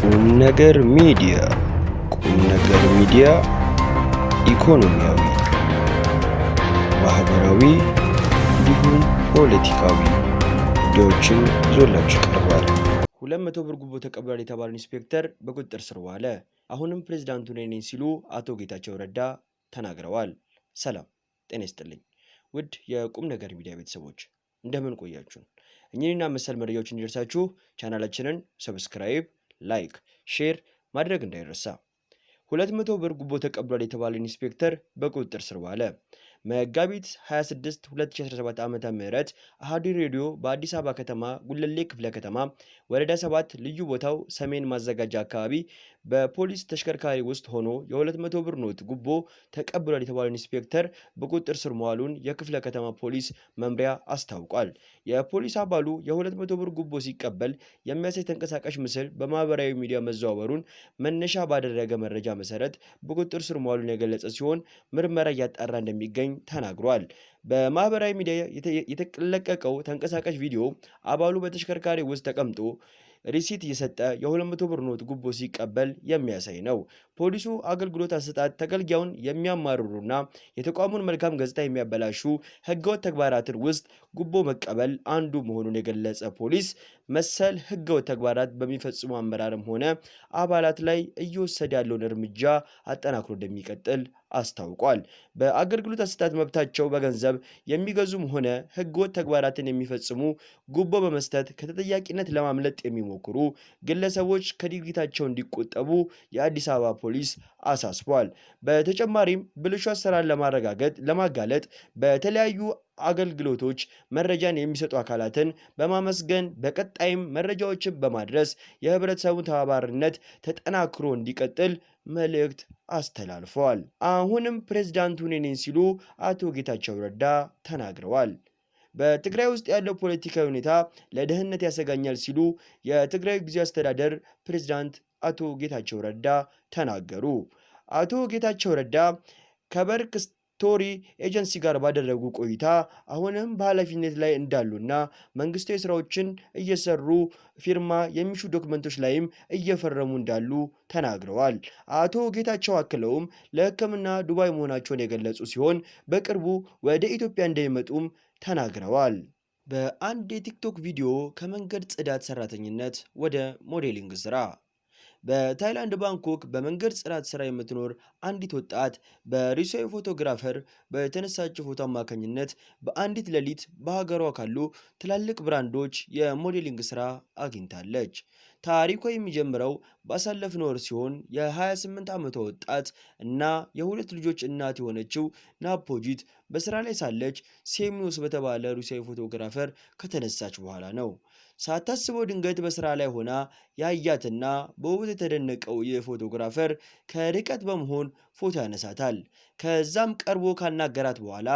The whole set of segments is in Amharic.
ቁም ነገር ሚዲያ ኢኮኖሚያዊ፣ ማህበራዊ እንዲሁም ፖለቲካዊ ጉዳዮችን ይዞላችሁ ይቀርባል። 200 ብር ጉቦ ተቀብሏል የተባለ ኢንስፔክተር በቁጥጥር ስር ዋለ። አሁንም ፕሬዝዳንቱ ነኝ ሲሉ አቶ ጌታቸው ረዳ ተናግረዋል። ሰላም ጤና ይስጥልኝ ውድ የቁም ነገር ሚዲያ ቤተሰቦች እንደምን ቆያችሁ? እኚህና መሰል መረጃዎች እንዲደርሳችሁ ቻናላችንን ሰብስክራይብ፣ ላይክ፣ ሼር ማድረግ እንዳይረሳ። 200 ብር ጉቦ ተቀብሏል የተባለ ኢንስፔክተር በቁጥጥር ስር ዋለ። መጋቢት 26 2017 ዓ.ም አሃዱ ሬዲዮ በአዲስ አበባ ከተማ ጉለሌ ክፍለ ከተማ ወረዳ 7 ልዩ ቦታው ሰሜን ማዘጋጃ አካባቢ በፖሊስ ተሽከርካሪ ውስጥ ሆኖ የ200 ብር ኖት ጉቦ ተቀብሏል የተባለ ኢንስፔክተር በቁጥጥር ስር መዋሉን የክፍለ ከተማ ፖሊስ መምሪያ አስታውቋል። የፖሊስ አባሉ የ200 ብር ጉቦ ሲቀበል የሚያሳይ ተንቀሳቃሽ ምስል በማህበራዊ ሚዲያ መዘዋወሩን መነሻ ባደረገ መረጃ መሰረት በቁጥጥር ስር መዋሉን የገለጸ ሲሆን ምርመራ እያጣራ እንደሚገኝ ተናግሯል። በማህበራዊ ሚዲያ የተለቀቀው ተንቀሳቃሽ ቪዲዮ አባሉ በተሽከርካሪ ውስጥ ተቀምጦ ሪሲት እየሰጠ የ200 ብር ኖት ጉቦ ሲቀበል የሚያሳይ ነው። ፖሊሱ አገልግሎት አሰጣጥ ተገልጋዩን የሚያማርሩና የተቋሙን መልካም ገጽታ የሚያበላሹ ህገወጥ ተግባራትን ውስጥ ጉቦ መቀበል አንዱ መሆኑን የገለጸ ፖሊስ መሰል ህገወጥ ተግባራት በሚፈጽሙ አመራርም ሆነ አባላት ላይ እየወሰደ ያለውን እርምጃ አጠናክሮ እንደሚቀጥል አስታውቋል። በአገልግሎት አሰጣጥ መብታቸው በገንዘብ የሚገዙም ሆነ ህገወጥ ተግባራትን የሚፈጽሙ ጉቦ በመስጠት ከተጠያቂነት ለማምለጥ የሚሞክሩ ግለሰቦች ከድርጊታቸው እንዲቆጠቡ የአዲስ አበባ ፖሊስ አሳስቧል። በተጨማሪም ብልሹ አሰራር ለማጋለጥ በተለያዩ አገልግሎቶች መረጃን የሚሰጡ አካላትን በማመስገን በቀጣይም መረጃዎችን በማድረስ የህብረተሰቡን ተባባሪነት ተጠናክሮ እንዲቀጥል መልእክት አስተላልፈዋል። አሁንም ፕሬዝዳንቱ ነኝ ሲሉ አቶ ጌታቸው ረዳ ተናግረዋል። በትግራይ ውስጥ ያለው ፖለቲካዊ ሁኔታ ለደህንነት ያሰጋኛል ሲሉ የትግራይ ጊዜያዊ አስተዳደር ፕሬዝዳንት አቶ ጌታቸው ረዳ ተናገሩ። አቶ ጌታቸው ረዳ ከበርክ ስቶሪ ኤጀንሲ ጋር ባደረጉ ቆይታ አሁንም በኃላፊነት ላይ እንዳሉና መንግስታዊ ስራዎችን እየሰሩ ፊርማ የሚሹ ዶክመንቶች ላይም እየፈረሙ እንዳሉ ተናግረዋል። አቶ ጌታቸው አክለውም ለሕክምና ዱባይ መሆናቸውን የገለጹ ሲሆን በቅርቡ ወደ ኢትዮጵያ እንደሚመጡም ተናግረዋል። በአንድ የቲክቶክ ቪዲዮ ከመንገድ ጽዳት ሰራተኝነት ወደ ሞዴሊንግ ስራ። በታይላንድ ባንኮክ በመንገድ ጽዳት ስራ የምትኖር አንዲት ወጣት በሩሲያዊ ፎቶግራፈር በተነሳችው ፎቶ አማካኝነት በአንዲት ሌሊት በሀገሯ ካሉ ትላልቅ ብራንዶች የሞዴሊንግ ስራ አግኝታለች። ታሪኳ የሚጀምረው ባሳለፍነው ወር ሲሆን የ28 ዓመቷ ወጣት እና የሁለት ልጆች እናት የሆነችው ናፖጂት በስራ ላይ ሳለች ሴሚዮስ በተባለ ሩሲያዊ ፎቶግራፈር ከተነሳች በኋላ ነው። ሳታስበው ድንገት በስራ ላይ ሆና ያያትና በውበት የተደነቀው ይህ ፎቶግራፈር ከርቀት በመሆን ፎቶ ያነሳታል። ከዛም ቀርቦ ካናገራት በኋላ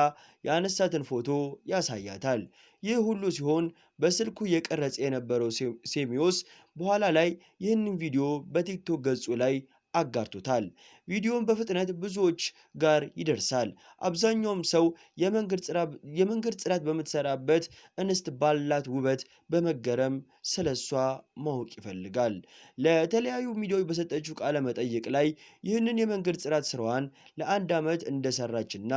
ያነሳትን ፎቶ ያሳያታል። ይህ ሁሉ ሲሆን በስልኩ የቀረጸ የነበረው ሴሚዮስ በኋላ ላይ ይህንን ቪዲዮ በቲክቶክ ገጹ ላይ አጋርቶታል። ቪዲዮውን በፍጥነት ብዙዎች ጋር ይደርሳል። አብዛኛውም ሰው የመንገድ ጽዳት በምትሰራበት እንስት ባላት ውበት በመገረም ስለሷ ማወቅ ይፈልጋል። ለተለያዩ ሚዲያዎች በሰጠችው ቃለ መጠይቅ ላይ ይህንን የመንገድ ጽዳት ስራዋን ለ1 ዓመት እንደሰራችና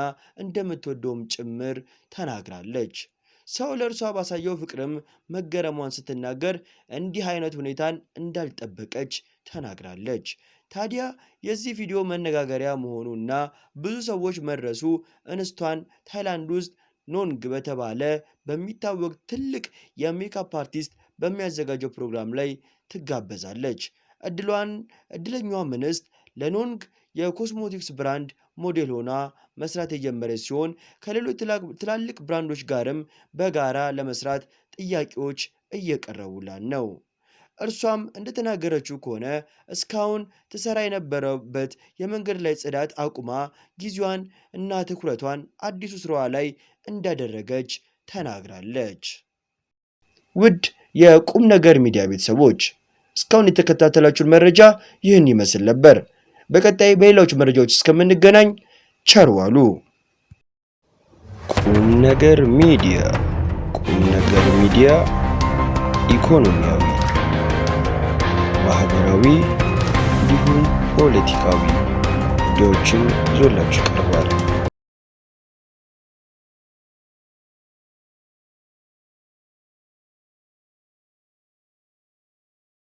እንደምትወደውም ጭምር ተናግራለች። ሰው ለእርሷ ባሳየው ፍቅርም መገረሟን ስትናገር እንዲህ አይነት ሁኔታን እንዳልጠበቀች ተናግራለች። ታዲያ የዚህ ቪዲዮ መነጋገሪያ መሆኑና ብዙ ሰዎች መድረሱ እንስቷን ታይላንድ ውስጥ ኖንግ በተባለ በሚታወቅ ትልቅ የሜካፕ አርቲስት በሚያዘጋጀው ፕሮግራም ላይ ትጋበዛለች። እድለኛዋም እንስት ለኖንግ የኮስሞቲክስ ብራንድ ሞዴል ሆና መስራት የጀመረች ሲሆን ከሌሎች ትላልቅ ብራንዶች ጋርም በጋራ ለመስራት ጥያቄዎች እየቀረቡላት ነው። እርሷም እንደተናገረችው ከሆነ እስካሁን ትሰራ የነበረበት የመንገድ ላይ ጽዳት አቁማ ጊዜዋን እና ትኩረቷን አዲሱ ስራዋ ላይ እንዳደረገች ተናግራለች። ውድ የቁም ነገር ሚዲያ ቤተሰቦች እስካሁን የተከታተላችሁን መረጃ ይህን ይመስል ነበር። በቀጣይ በሌሎች መረጃዎች እስከምንገናኝ ቸር ዋሉ። ቁም ነገር ሚዲያ ኢኮኖሚያዊ፣ ማህበራዊ እንዲሁም ፖለቲካዊ ጉዳዮችን ይዞላችሁ ይቀርባል።